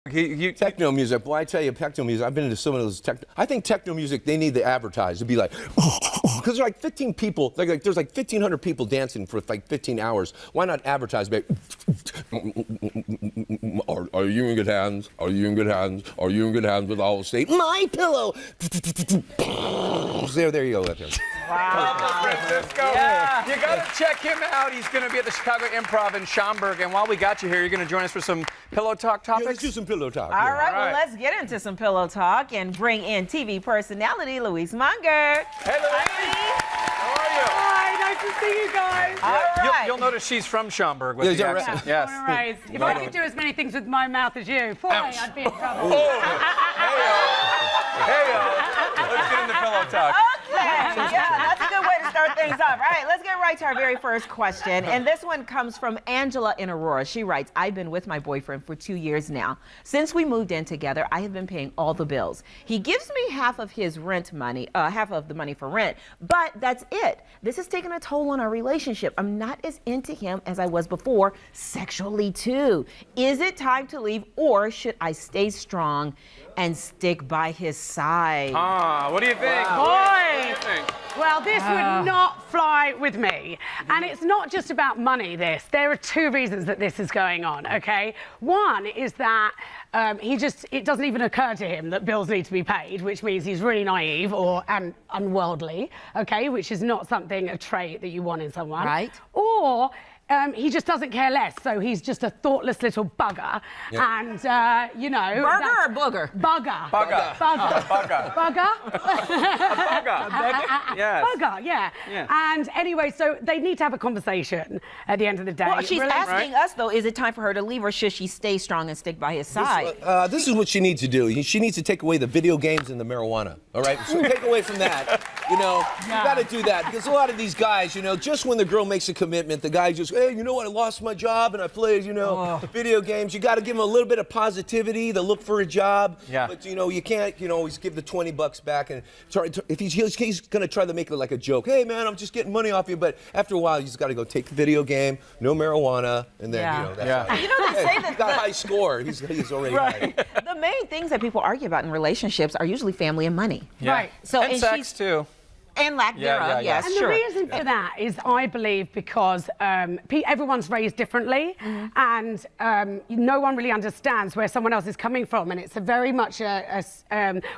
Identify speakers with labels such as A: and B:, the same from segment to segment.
A: Techno music. Boy, I tell you, techno music. I've been into some of those techno. I think techno music. They need to advertise to be like, because there's like 15 people. Like there's like 1,500 people dancing for like 15 hours. Why not advertise? Are you in good hands? Are you in good hands? Are you in good hands with Allstate? My pillow. There you go.
B: Wow. Francisco. Yeah. You got to check him out. He's going to be at the Chicago Improv in Schaumburg. And while we got you here, you're going to join us for some pillow talk topics?
A: Yeah, let's do some pillow talk.
C: All right, well, let's get into some pillow talk and bring in TV personality Louise Munger.
B: Hey, Louise. How are you?
D: Hi, nice to see you guys.
B: Yeah,
C: All right.
B: you'll notice she's from Schaumburg with the accent.
D: Yeah,
B: Yes.
D: all right. If I could do as many things with my mouth as you, boy, I'd be in trouble.
B: Let's get into pillow talk.
C: Okay, yeah, that's a good way to start things off. All right, let's get right to our very first question. And this one comes from Angela in Aurora. She writes, I've been with my boyfriend for 2 years now. Since we moved in together, I have been paying all the bills. He gives me half of his rent money, half of the money for rent, but that's it. This has taken a toll on our relationship. I'm not as into him as I was before, sexually too. Is it time to leave, or should I stay strong and stick by his side?
B: What do you think?
D: Boy! Well, this would not fly with me. And it's not just about money, this. There are two reasons that this is going on, okay? One is that it doesn't even occur to him that bills need to be paid, which means he's really naive and unworldly, okay? Which is not a trait that you want in someone.
C: Right.
D: Or he just doesn't care less, so he's just a thoughtless little bugger. Yep. And, you know...
C: Burger or booger?
D: Bugger.
B: Bugger.
D: Bugger.
B: Bugger.
D: Bugger?
B: Bugger. Yes.
D: Bugger, yeah. And anyway, so they need to have a conversation at the end of the day.
C: Well, she's asking us, though, is it time for her to leave, or should she stay strong and stick by his side?
A: This is what she needs to do. She needs to take away the video games and the marijuana. All right? So take away from that. You know, you got to do that. Because a lot of these guys, you know, just when the girl makes a commitment, the guy just, hey, you know what, I lost my job and I played, video games. You got to give him a little bit of positivity to look for a job.
B: Yeah.
A: But, you can't, always give the $20 back. And if he's going to try to make it like a joke, hey, man, I'm just getting money off you. But after a while, you just got to go take the video game, no marijuana, and then, that's how
C: they say that
A: he's got a high score. He's already high.
C: The main things that people argue about in relationships are usually family and money.
B: Yeah.
D: Right.
C: So,
B: and sex, too.
C: And lack thereof, yes,
D: And
C: sure.
D: the reason for that is, I believe, because everyone's raised differently, and no one really understands where someone else is coming from, and it's a very much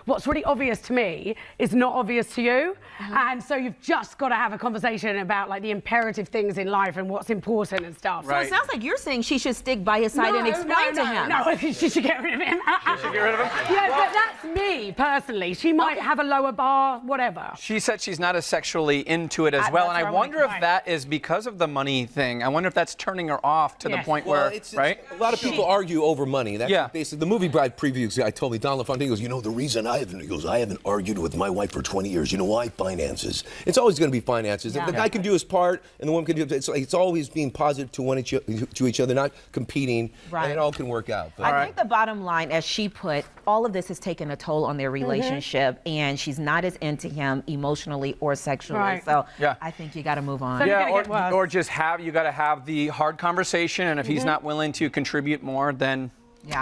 D: what's really obvious to me is not obvious to you, and so you've just got to have a conversation about like the imperative things in life and what's important and stuff.
C: So it sounds like you're saying she should stick by his side and explain to him.
D: No, she should get rid of him.
B: She should get rid of him?
D: Yeah, but that's me, personally. She might have a lower bar, whatever.
B: She said she's not as sexually into it as well, and I wonder if that is because of the money thing. I wonder if that's turning her off to the point where, right?
A: A lot of people argue over money. That's basically the movie Bride previews guy told me, Don LaFontaine goes, the reason I haven't argued with my wife for 20 years. You know why? Finances. It's always going to be finances. If the guy can do his part and the woman can do it, it's always being positive to each other, not competing, and it all can work out. But,
C: I think the bottom line, as she put, all of this has taken a toll on their relationship, and she's not as into him emotionally or sexually.
D: Right.
C: So I think you got to move on.
D: So
B: Yeah, or just you got to have the hard conversation, and if he's not willing to contribute more, then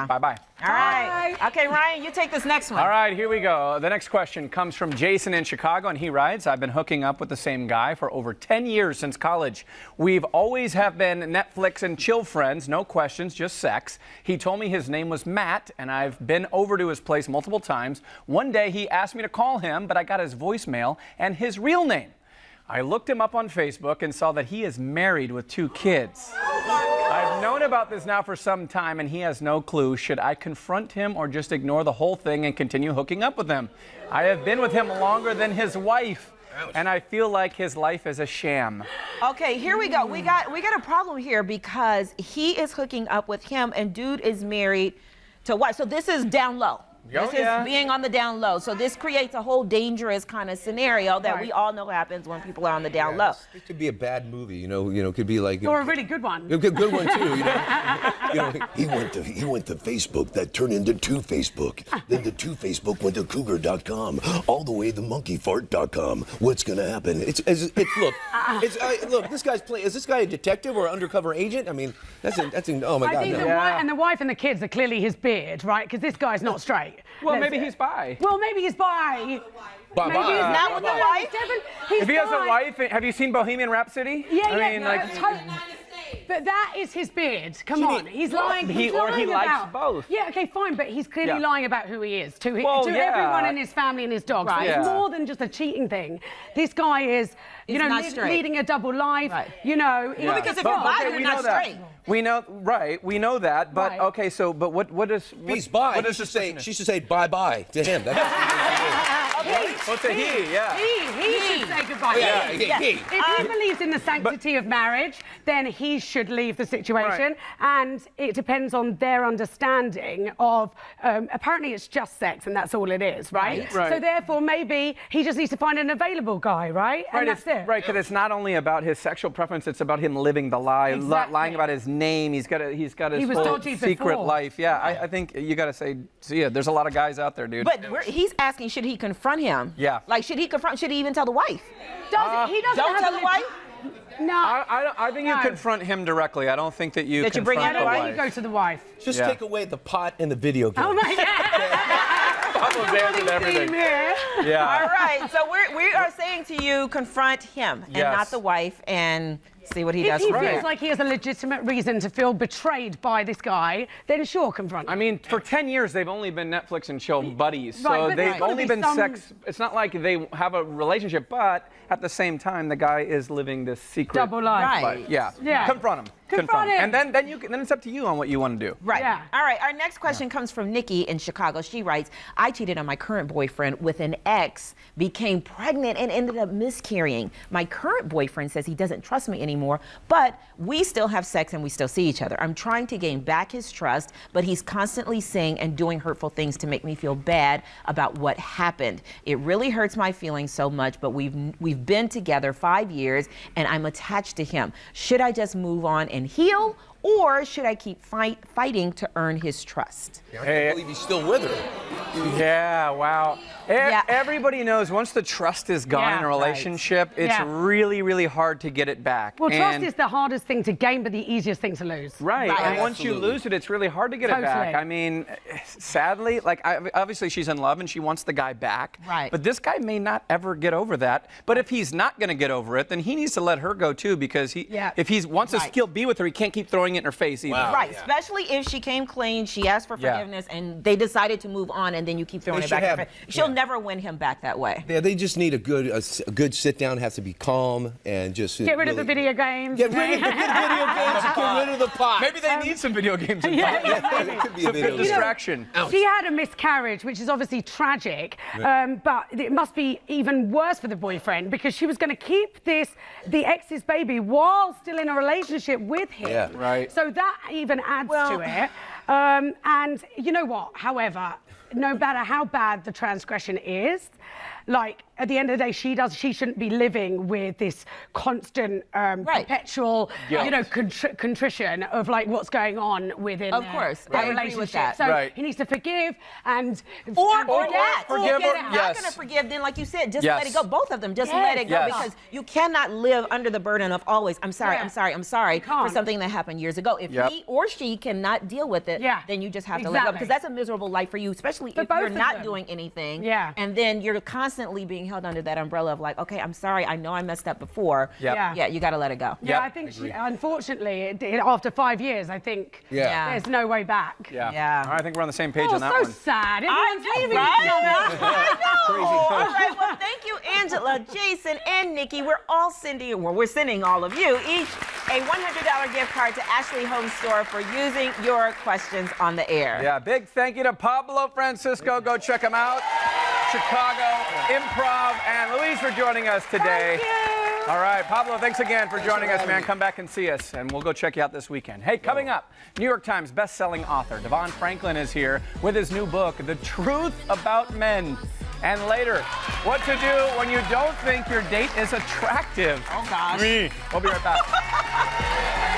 B: bye-bye.
C: All right. Okay, Ryan, you take this next one.
B: All right, here we go. The next question comes from Jason in Chicago, and he writes, I've been hooking up with the same guy for over 10 years since college. We've always have been Netflix and chill friends, no questions, just sex. He told me his name was Matt, and I've been over to his place multiple times. One day, he asked me to call him, but I got his voicemail and his real name. I looked him up on Facebook and saw that he is married with 2 kids. I've known about this now for some time, and he has no clue. Should I confront him or just ignore the whole thing and continue hooking up with him? I have been with him longer than his wife, and I feel like his life is a sham.
C: Okay, here we go. We got a problem here because he is hooking up with him, and dude is married to wife. So this is down low. This is being on the down low. So this creates a whole dangerous kind of scenario that we all know happens when people are on the down low.
A: It could be a bad movie, you know. It could be like.
D: Or a really good one.
A: A good one too, you know. He went to Facebook, that turned into Two Facebook. Then the Two Facebook went to Cougar.com, all the way to MonkeyFart.com. What's gonna happen? Look. This guy's playing. Is this guy a detective or an undercover agent? I mean, oh my God.
D: I think the wife and the kids are clearly his beard, right? Because this guy's not straight.
B: Well, maybe he's bi.
D: Well, maybe he's bi.
A: Bye-bye.
D: Maybe he's not with the wife.
B: If he has a wife, have you seen Bohemian Rhapsody?
D: But that is his beard. Come on, he's lying.
B: He likes both.
D: Yeah, okay, fine, but he's clearly lying about who he is to everyone in his family and his dogs.
C: Right.
D: So it's more than just a cheating thing. This guy is, leading a double life.
C: Right.
D: Well,
C: because if you're bi, you're not straight.
B: We know, right? We know that, but
D: Right.
B: okay. So, but what is?
A: If he's bi,
B: What
A: she
B: is
A: should
B: this
A: say,
B: person?
A: she should say bye-bye to him.
B: What's a he? Yeah.
D: He should say goodbye.
A: He.
D: If he believes in the sanctity of marriage, then he should leave the situation.
B: Right.
D: And it depends on their understanding of, apparently it's just sex and that's all it is, right?
B: Right.
D: So therefore, maybe he just needs to find an available guy, right? And that's it.
B: Right, because it's not only about his sexual preference; it's about him living the lie,
D: Exactly.
B: lying about his name. He's got his
D: was
B: whole
D: dodgy
B: secret
D: before.
B: life. Yeah, I think you got to say, there's a lot of guys out there, dude.
C: But he's asking, should he confront him?
B: Yeah.
C: Like, should he confront? Should he even tell the wife?
D: He doesn't
C: Don't
D: have
C: tell
D: a
C: the wife?
D: No.
B: I think you
D: No.
B: confront him directly. I don't think that you
C: That you bring
B: confront
C: out
B: the
C: the
D: Why
B: wife.
D: you go to the wife?
A: Just
B: Yeah.
A: take away the pot and the video game.
D: Oh my God.
B: Almost answered everything.
D: Yeah.
B: Yeah.
C: All right. So we are saying to you, confront him and
B: Yes.
C: not the wife, and see what he
D: If
C: does.
D: he
C: from there.
D: feels like he has a legitimate reason to feel betrayed by this guy, then sure, confront him.
B: I mean, for 10 years, they've only been Netflix and chill buddies.
D: Right,
B: So
D: but there's
B: they've
D: gotta
B: only
D: be
B: been
D: some-
B: sex. It's not like they have a relationship, but at the same time, the guy is living this secret
D: Double life.
C: Right.
B: Yeah.
D: Yeah.
B: Confront him.
D: Confront him.
B: And then then it's up to you on what you want to do.
C: Right.
D: Yeah.
C: All right. Our next question comes from Nikki in Chicago. She writes, I cheated on my current boyfriend with an ex, became pregnant, and ended up miscarrying. My current boyfriend says he doesn't trust me anymore, but we still have sex and we still see each other. I'm trying to gain back his trust, but he's constantly saying and doing hurtful things to make me feel bad about what happened. It really hurts my feelings so much, but we've been together 5 years and I'm attached to him. Should I just move on and heal? Or should I keep fighting to earn his trust?
A: I can't believe he's still with her.
B: Yeah, wow.
C: Yeah.
B: Everybody knows once the trust is gone
D: Yeah,
B: in a
D: right.
B: relationship, it's
D: Yeah.
B: really, really hard to get it back.
D: Well, trust
B: And-
D: is the hardest thing to gain, but the easiest thing to lose.
B: Right,
C: Right.
B: and once you
A: Absolutely.
B: lose it, it's really hard to get it back.
D: Totally.
B: I mean, sadly, like obviously she's in love and she wants the guy back.
C: Right.
B: But this guy may not ever get over that. But if he's not going to get over it, then he needs to let her go too, because if he wants to
C: Right.
B: still be with her, he can't keep throwing it in her face either.
A: Wow.
C: Right,
A: Yeah.
C: especially if she came clean, she asked for
B: Yeah.
C: forgiveness, and they decided to move on, and then you keep throwing
A: They
C: it back.
A: should
C: in her
A: have-
C: face. She'll
A: yeah.
C: never win him back that way.
A: Yeah, they just need a good sit down. Has to be calm and just
D: Get rid of the
A: really-
D: video games.
A: Get rid of the video games and get rid of the pot.
B: Maybe they need some video games in
D: Yeah.
A: It could be a video
B: Good
A: game.
B: distraction.
D: She had a miscarriage, which is obviously tragic, but it must be even worse for the boyfriend because she was going to keep the ex's baby while still in a relationship with him.
A: Yeah.
B: Right.
D: So that even adds
C: Well-
D: to it. And you know what? However, no matter how bad the transgression is, like at the end of the day, she shouldn't be living with this constant, perpetual,
B: Guilt.
D: contrition of like what's going on within
C: Of course.
D: their
C: I agree with
D: relationship.
C: that.
D: So
B: Right.
D: he needs to forgive and
C: Or
D: and
C: forget.
B: forgive
C: If
B: or-
C: you're not
B: yes.
C: going to forgive, then like you said, just
B: Yes.
C: let it go. Both of them, just
D: Yes.
C: let it go
B: Yes.
C: because you cannot live under the burden of always, I'm sorry,
D: Yeah.
C: I'm sorry, I'm sorry
D: You
C: for
D: can't.
C: something that happened years ago. If
B: Yep.
C: he or she cannot deal with it,
D: Yeah.
C: then you just have to let go
D: Exactly.
C: because that's a miserable life for you, especially
D: For
C: if
D: both
C: you're
D: of
C: not
D: them.
C: doing anything.
D: Yeah.
C: And then you're constantly being held under that umbrella of like, okay, I'm sorry, I know I messed up before.
B: Yep.
D: Yeah.
C: Yeah, you got to let it go.
D: Yeah,
B: Yep.
D: I think unfortunately, after 5 years, I think
A: Yeah.
D: there's no way back.
B: Yeah.
C: Yeah.
B: All right, I think we're on the same page
D: Oh,
B: on that
D: so
B: one.
D: sad.
C: I
D: Everyone's
C: know,
D: leaving
C: right?
D: each other.
C: I know. All right. Well, thank you, Angela, Jason, and Nikki. We're sending all of you each a $100 gift card to Ashley Home Store for using your questions on the air.
B: Yeah, big thank you to Pablo Francisco. Go check him out. Chicago Improv, and Louise for joining us today.
D: Thank you.
B: All right, Pablo, thanks again for joining us, man. Come back and see us, and we'll go check you out this weekend. Hey, coming up, New York Times best-selling author Devon Franklin is here with his new book, The Truth About Men. And later, what to do when you don't think your date is attractive.
C: Oh, gosh.
B: We'll be right back.